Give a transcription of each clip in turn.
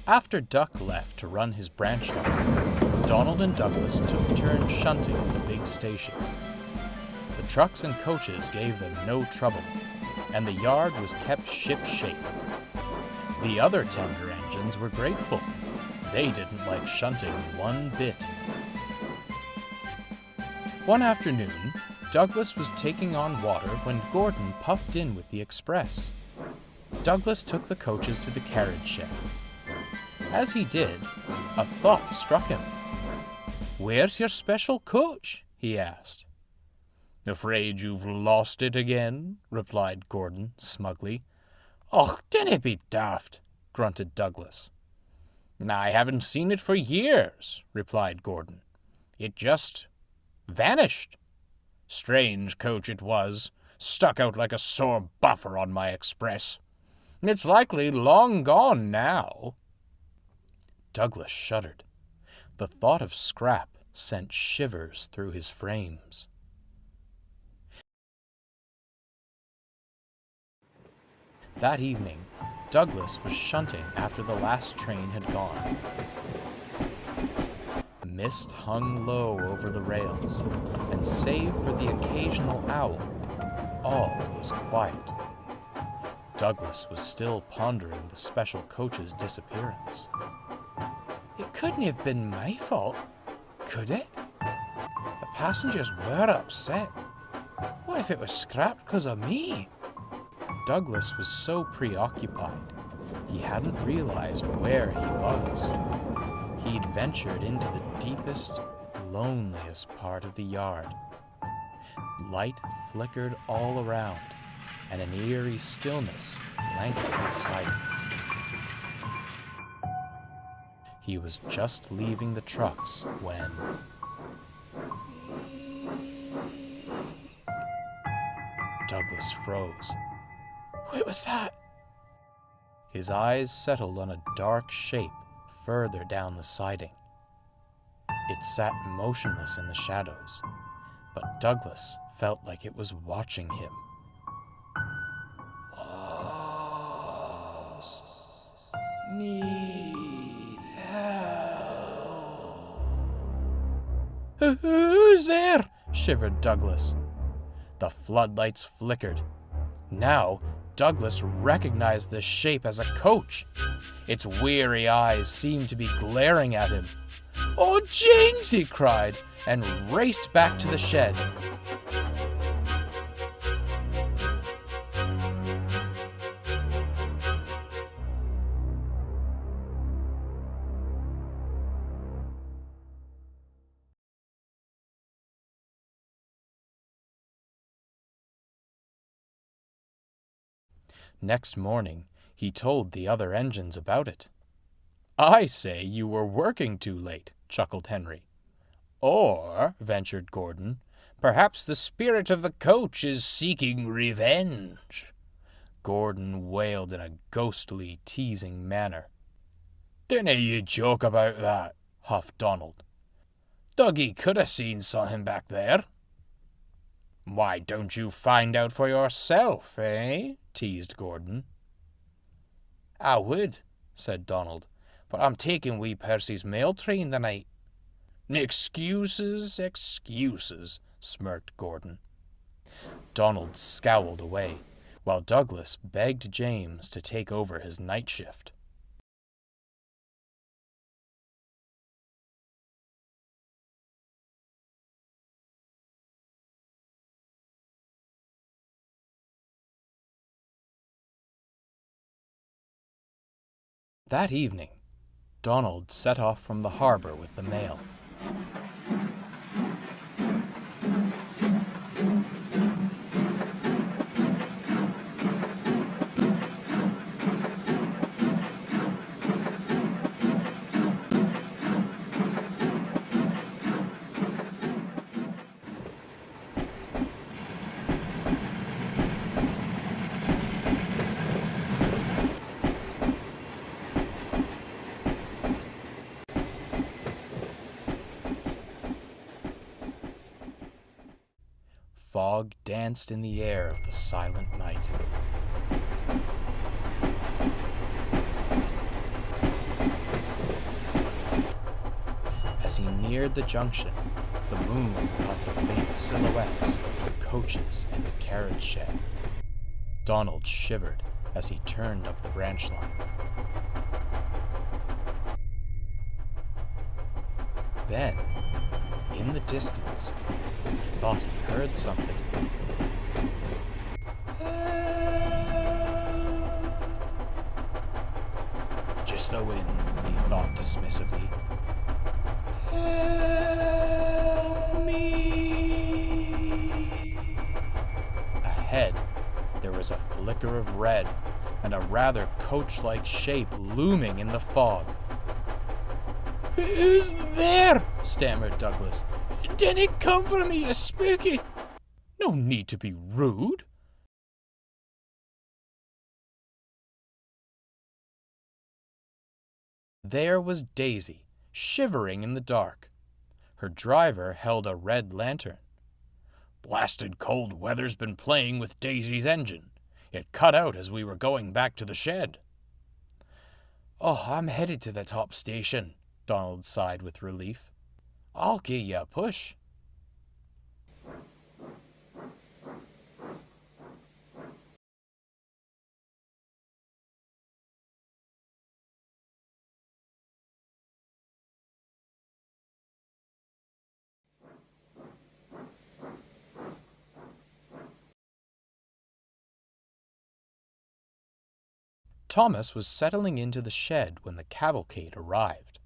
After Duck left to run his branch line, Donald and Douglas took turns shunting at the big station. The trucks and coaches gave them no trouble, and the yard was kept ship-shape. The other tender engines were grateful. They didn't like shunting one bit. One afternoon, Douglas was taking on water when Gordon puffed in with the express. Douglas took the coaches to the carriage shed. As he did, a thought struck him. "Where's your special coach?" he asked. "Afraid you've lost it again?" replied Gordon smugly. "Och, dinna be daft," grunted Douglas. "I haven't seen it for years," replied Gordon. "It just vanished. Strange coach it was, stuck out like a sore buffer on my express. It's likely long gone now." Douglas shuddered. The thought of scrap sent shivers through his frames. That evening, Douglas was shunting after the last train had gone. Mist hung low over the rails, and save for the occasional owl, all was quiet. Douglas was still pondering the special coach's disappearance. "It couldn't have been my fault, could it? The passengers were upset. What if it was scrapped because of me?" Douglas was so preoccupied, he hadn't realized where he was. He'd ventured into the deepest, loneliest part of the yard. Light flickered all around, and an eerie stillness blanketed the sidings. He was just leaving the trucks when Douglas froze. "What was that?" His eyes settled on a dark shape further down the siding. It sat motionless in the shadows, but Douglas felt like it was watching him. "Need help." "Who's there?" shivered Douglas. The floodlights flickered. Now, Douglas recognized the shape as a coach. Its weary eyes seemed to be glaring at him. "Oh, Jings!" he cried, and raced back to the shed. Next morning, he told the other engines about it. "I say you were working too late," chuckled Henry. "Or," ventured Gordon, "perhaps the spirit of the coach is seeking revenge." Gordon wailed in a ghostly, teasing manner. "Dinna you joke about that," huffed Donald. "Dougie could have seen something back there." "Why don't you find out for yourself, eh?" teased Gordon. "I would," said Donald, "but I'm taking wee Percy's mail train tonight." "Excuses, excuses," smirked Gordon. Donald scowled away, while Douglas begged James to take over his night shift. That evening, Donald set off from the harbor with the mail. Fog danced in the air of the silent night. As he neared the junction, the moon caught the faint silhouettes of coaches in the carriage shed. Donald shivered as he turned up the branch line. Then, in the distance, he thought he heard something. Just the wind, he thought dismissively. Help me. Ahead, there was a flicker of red and a rather coach-like shape looming in the fog. Who's there? Stammered Douglas. Didn't come for me, you spooky. No need to be rude. There was Daisy, shivering in the dark. Her driver held a red lantern. Blasted cold weather's been playing with Daisy's engine. It cut out as we were going back to the shed. Oh, I'm headed to the top station, Donald sighed with relief. I'll give you a push. Thomas was settling into the shed when the cavalcade arrived.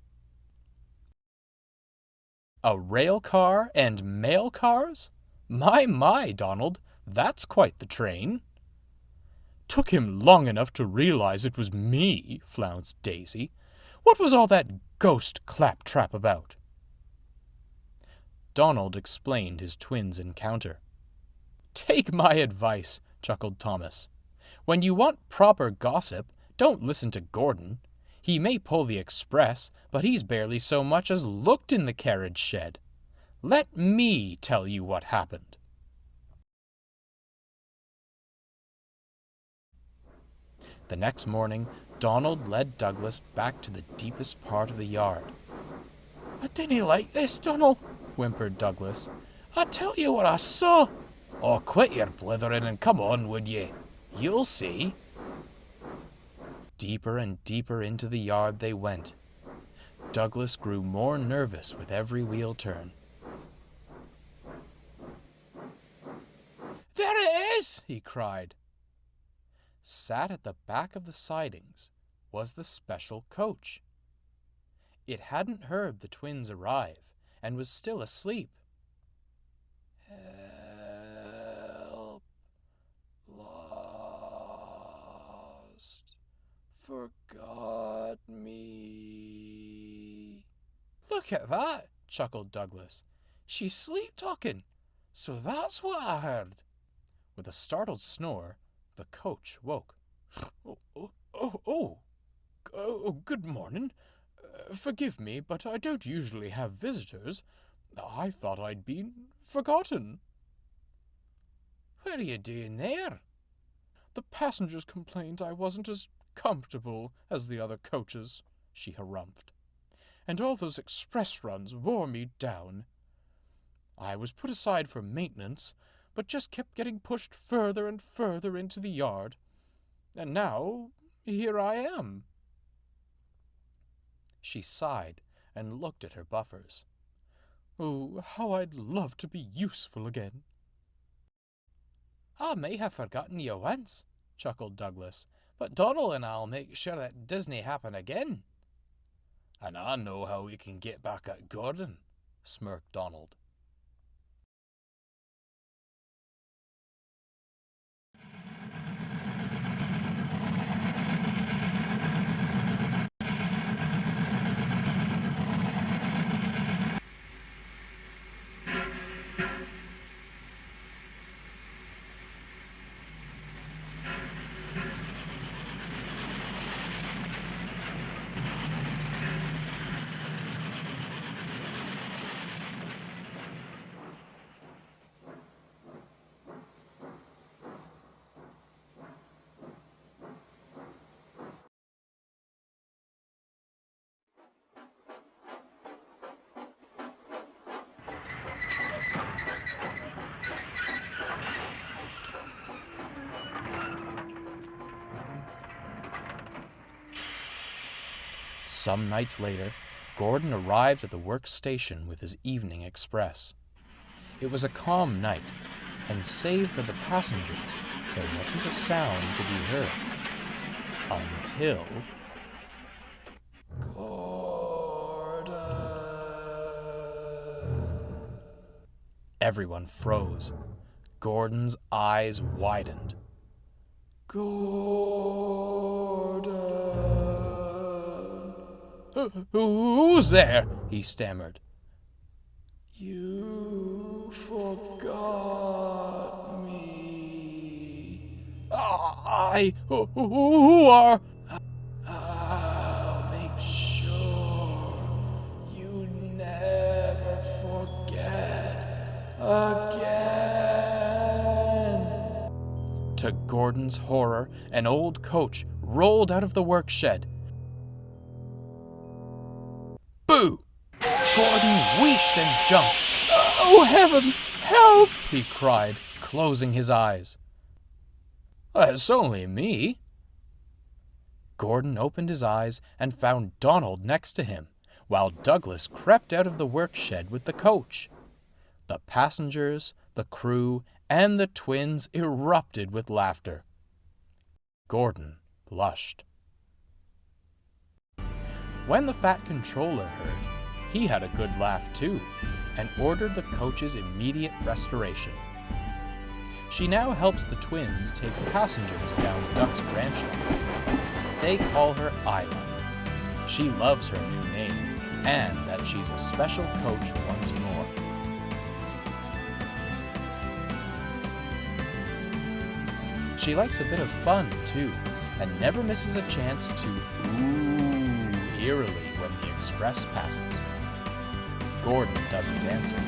A rail car and mail cars? My, Donald, that's quite the train. Took him long enough to realize it was me, flounced Daisy. What was all that ghost claptrap about? Donald explained his twins' encounter. Take my advice, chuckled Thomas. When you want proper gossip, don't listen to Gordon. He may pull the express, but he's barely so much as looked in the carriage shed. Let me tell you what happened. The next morning, Donald led Douglas back to the deepest part of the yard. I didn't like this, Donald, whimpered Douglas. I tell you what I saw. Oh, quit your blithering and come on, would ye? You'll see. Deeper and deeper into the yard they went. Douglas grew more nervous with every wheel turn. There it is, he cried. Sat at the back of the sidings was the special coach. It hadn't heard the twins arrive and was still asleep. Help. Lost. Forgot me. Look at that, chuckled Douglas. She's sleep-talking, so that's what I heard. With a startled snore, the coach woke. Oh, good morning. Forgive me, but I don't usually have visitors. I thought I'd been forgotten. What are you doing there? The passengers complained I wasn't as comfortable as the other coaches, she harumphed. And all those express runs wore me down. I was put aside for maintenance, but just kept getting pushed further and further into the yard. And now, here I am. She sighed and looked at her buffers. Oh, how I'd love to be useful again. I may have forgotten you once, chuckled Douglas, but Donald and I'll make sure that Disney happen again. And I know how we can get back at Gordon, smirked Donald. Some nights later, Gordon arrived at the workstation with his evening express. It was a calm night, and save for the passengers, there wasn't a sound to be heard. Until... Gordon. Everyone froze. Gordon's eyes widened. Gordon. Who's there? He stammered. You forgot me. Who are? I'll make sure you never forget again. To Gordon's horror, an old coach rolled out of the work shed. Boo! Gordon wheeshed and jumped. Oh, heavens! Help! He cried, closing his eyes. It's only me. Gordon opened his eyes and found Donald next to him, while Douglas crept out of the work shed with the coach. The passengers, the crew, and the twins erupted with laughter. Gordon blushed. When the Fat Controller heard, he had a good laugh too, and ordered the coach's immediate restoration. She now helps the twins take passengers down Duck's branch line. They call her Isla. She loves her new name, and that she's a special coach once more. She likes a bit of fun too, and never misses a chance to ooh eerily when the express passes. Gordon doesn't answer.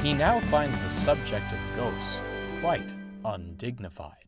He now finds the subject of ghosts quite undignified.